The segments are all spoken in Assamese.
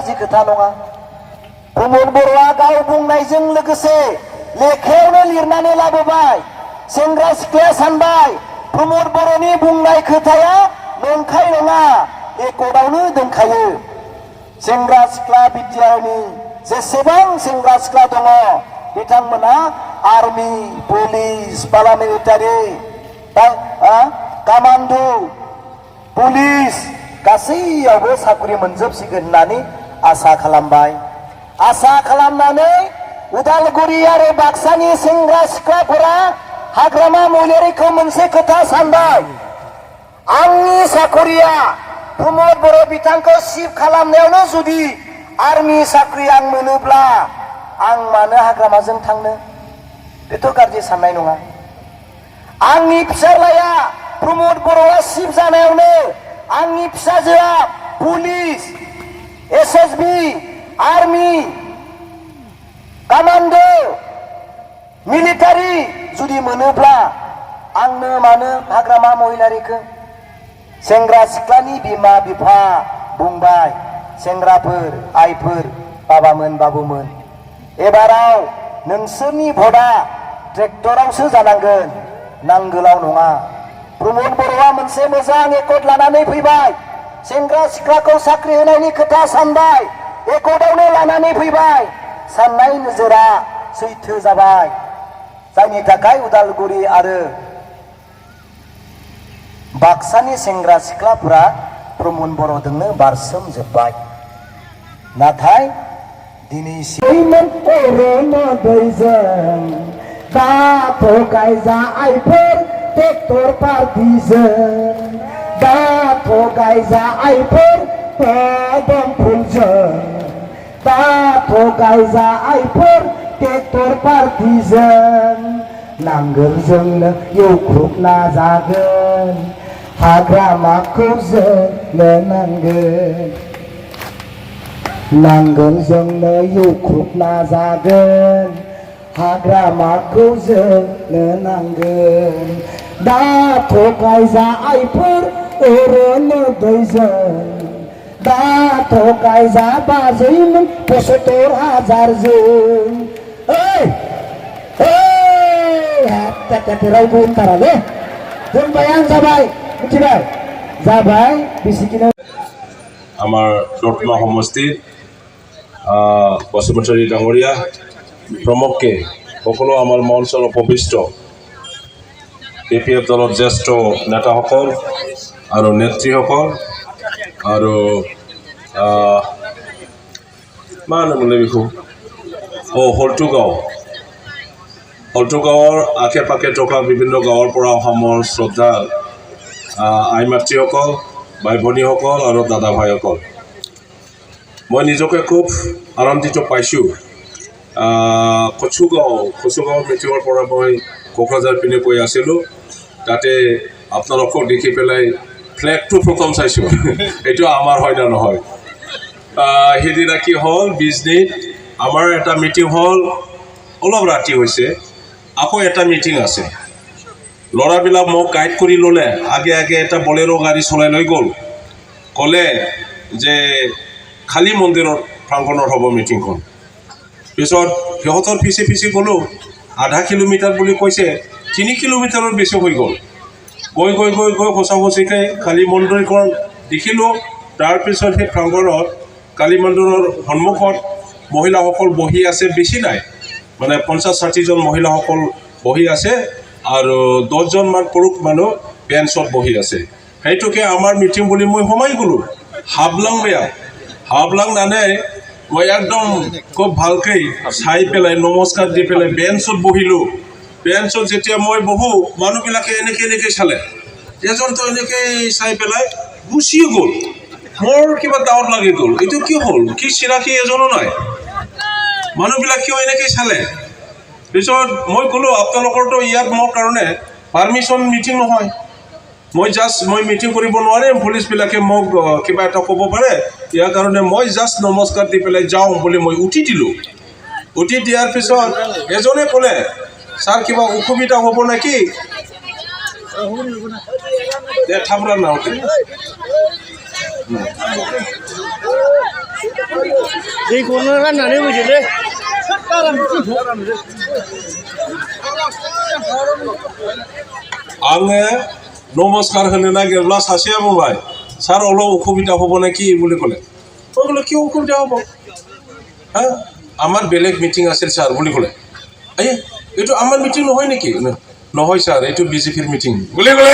गाज्रि खोथा नङा प्रमद बर'आ गाव बुंनायजों लोगोसे लेखायावनो लिरनानै लाबोबाय सेंग्रा सिख्लाया सानबाय प्रमद बर'नि बुंनाय खोथाया नंखाय नङा एकर्डआवनो दोनखायो सेंग्रा सिख्ला बिटिआरनि जेसेबां सेंग्रा सिख्ला दङ बिथांमोना आर्मी पुलिस पारामिलिटारि कामान्डो पुलिस गासैयावबो साख्रि मोनजोबसिगोन होननानै आसा खालामबाय आसा खालामनानै उदालगुरि आरो बाक्सानि सेंग्रा सिख्लाफोरा हाग्रामा महिलारिखौ मोनसे खोथा सानबाय आंनि साखरिया प्रमद बर' बिथांखौ सिफ खालामनायावनो जुदि आर्मी साख्रि आं मोनोब्ला आं मानो हाग्रामाजों थांनो बेथ' गाज्रि साननाय नङा आंनि फिसाज्लाया प्रमद बर'आ सिफ जानायावनो आंनि फिसाजोआ पुलिस एसएसबी आर्मी कामान्डो मिलिटारि जुदि मोनोब्ला आंनो मानो हाग्रामा महिलारिखौ सेंग्रा सिख्लानि बिमा बिफा बुंबाय सेंग्राफोर आइफोर बाबामोन बाबुमोन एबाराव नोंसोरनि भटआ ट्रेक्टरावसो जानांगोन नांगोलाव नङा प्रमद बर'आ मोनसे मोजां एकर्ड लानानै फैबाय सेंग्रा सिख्लाखौ साख्रि होनायनि खोथा सानबाय एकर्डआवनो लानानै फैबाय साननाय नोजोरा सैथो जाबाय जायनि थाखाय उदालगुरि आरो बाक्सानि सेंग्रा सिख्लाफोरा प्रमद बर'जोंनो बारसोमजोब्बाय नाथाय दिनैसिम दाथ' गायजायफोर ट्रेक्टर पार्टिजों दाथ' गायजायफोर दमफुलजों दाथ' गायजायफोर ट्रेक्टर पार्टिजों नांगोलजोंनो एवख्रुबना जागोन हाग्रामाखौ जोंनो नांगोन नांगोलजोंनो एवख्रुबना जागोन हाग्रामाखौ जोंनो नांगोन दाथ' गायजायफोर ओरैनो दैजों दाथ' गायजाबाजैमोन 75,000जों रावबो होनथारालै दोनबाय आं जाबाय मिथिबाय जाबाय बिसिखिनो আমাৰ দৰ্পমা সমষ্টিৰ বসুমতাৰী ডাঙৰীয়া প্ৰমুখকে সকলো আমাৰ মঞ্চৰ উপবিষ্ট APF দলৰ জ্যেষ্ঠ নেতাসকল আৰু নেত্ৰীসকল আৰু হলটুগাঁৱৰ আশে পাশে থকা বিভিন্ন গাঁৱৰ পৰা অহা মোৰ শ্ৰদ্ধা আই মাতৃসকল ভাই ভনীসকল আৰু দাদা ভাইসকল মই নিজকে খুব আনন্দিত পাইছোঁ কচুগাঁও মিটিঙৰ পৰা মই কোকৰাঝাৰ পিনে গৈ আছিলোঁ তাতে আপোনালোকক দেখি পেলাই ফ্লেগটো প্ৰথম চাইছোঁ এইটো আমাৰ হয় না নহয় সেইদিনা কি হ'ল বিজনীত আমাৰ এটা মিটিং হ'ল অলপ ৰাতি হৈছে আকৌ এটা মিটিং আছে ল'ৰাবিলাক মোক গাইড কৰি ল'লে আগে আগে এটা বলেৰো গাড়ী চলাই লৈ গ'ল ক'লে যে খালী মন্দিৰৰ প্ৰাংগণত হ'ব মিটিংখন পিছত সিহঁতৰ পিছে গ'লোঁ আধা কিলোমিটাৰ বুলি কৈছে 3 কিলোমিটাৰৰ বেছি হৈ গ'ল গৈ সঁচাকৈ কালী মন্দিৰখন দেখিলোঁ তাৰপিছত সেই প্ৰাংগণত কালী মন্দিৰৰ সন্মুখত মহিলাসকল বহি আছে বেছি নাই মানে 50-60 জন মহিলাসকল বহি আছে আৰু 10 জন মান পুৰুষ মানুহ বেঞ্চত বহি আছে সেইটোকে আমাৰ মিটিং বুলি মই সোমাই গ'লোঁ হাবলাং নানে মই একদম খুব ভালকৈ চাই পেলাই নমস্কাৰ দি পেলাই বেঞ্চত বহিলোঁ বেঞ্চত যেতিয়া মই বহোঁ মানুহবিলাকে এনেকৈ চালে এজনটো এনেকৈ চাই পেলাই গুচি গ'ল মোৰ কিবা ডাউট লাগি গ'ল এইটো কি হ'ল কি চিনাকি এজনো নাই মানুহবিলাক কিয় এনেকৈ চালে পিছত মই ক'লোঁ আপোনালোকৰতো ইয়াত মোৰ কাৰণে পাৰ্মিশ্যন মিটিং নহয় মই মিটিং কৰিব নোৱাৰিম পুলিচবিলাকে মোক কিবা এটা ক'ব পাৰে ইয়াৰ কাৰণে মই জাষ্ট নমস্কাৰ দি পেলাই যাওঁ বুলি মই উঠি দিলোঁ উঠি দিয়াৰ পিছত এজনে ক'লে ছাৰ কিবা অসুবিধা হ'ব নেকি থাপৰা নাওতে दैखौनो राननानै होफैदोलै आङो नमस्कार होनो नागिरब्ला सासेया बुंबाय স্যার অলপ অসুবিধা হ'ব নেকি বুলি ক'লে মই বোলো কি অসুবিধা হ'ব হা আমাৰ বেলেগ মিটিং আছিল স্যাৰ বুলি ক'লে এই এইটো আমাৰ মিটিং নহয় নেকি নহয় স্যাৰ এইটো বিজেপিৰ মিটিং বুলি ক'লে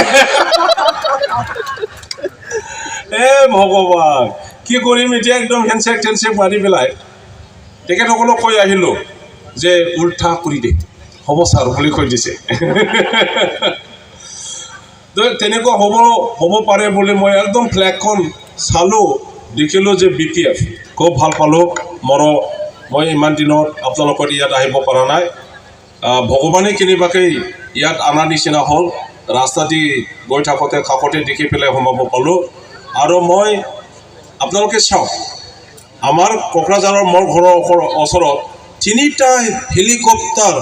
এ ভগৱান কি কৰিম এতিয়া একদম হেণ্ডশেক টেণ্ডশেক মাৰি পেলাই তেখেতসকলক কৈ আহিলোঁ যে উল্টা কৰি দে হ'ব স্যাৰ বুলি কৈ দিছে তেনেকুৱা হ'ব পাৰে বুলি মই একদম ফ্লেগখন চালোঁ দেখিলোঁ যে BPF খুব ভাল পালোঁ মই ইমান দিনত আপোনালোকৰ ইয়াত আহিব পৰা নাই ভগৱানে কেনেবাকৈ ইয়াত অনাৰ নিচিনা হ'ল ৰাস্তা দি গৈ থাকোঁতে কাষতে দেখি পেলাই সোমাব পালোঁ আৰু মই আপোনালোকে চাওক আমাৰ কোকৰাঝাৰৰ মোৰ ঘৰৰ ওচৰত 3টা হেলিকপ্টাৰ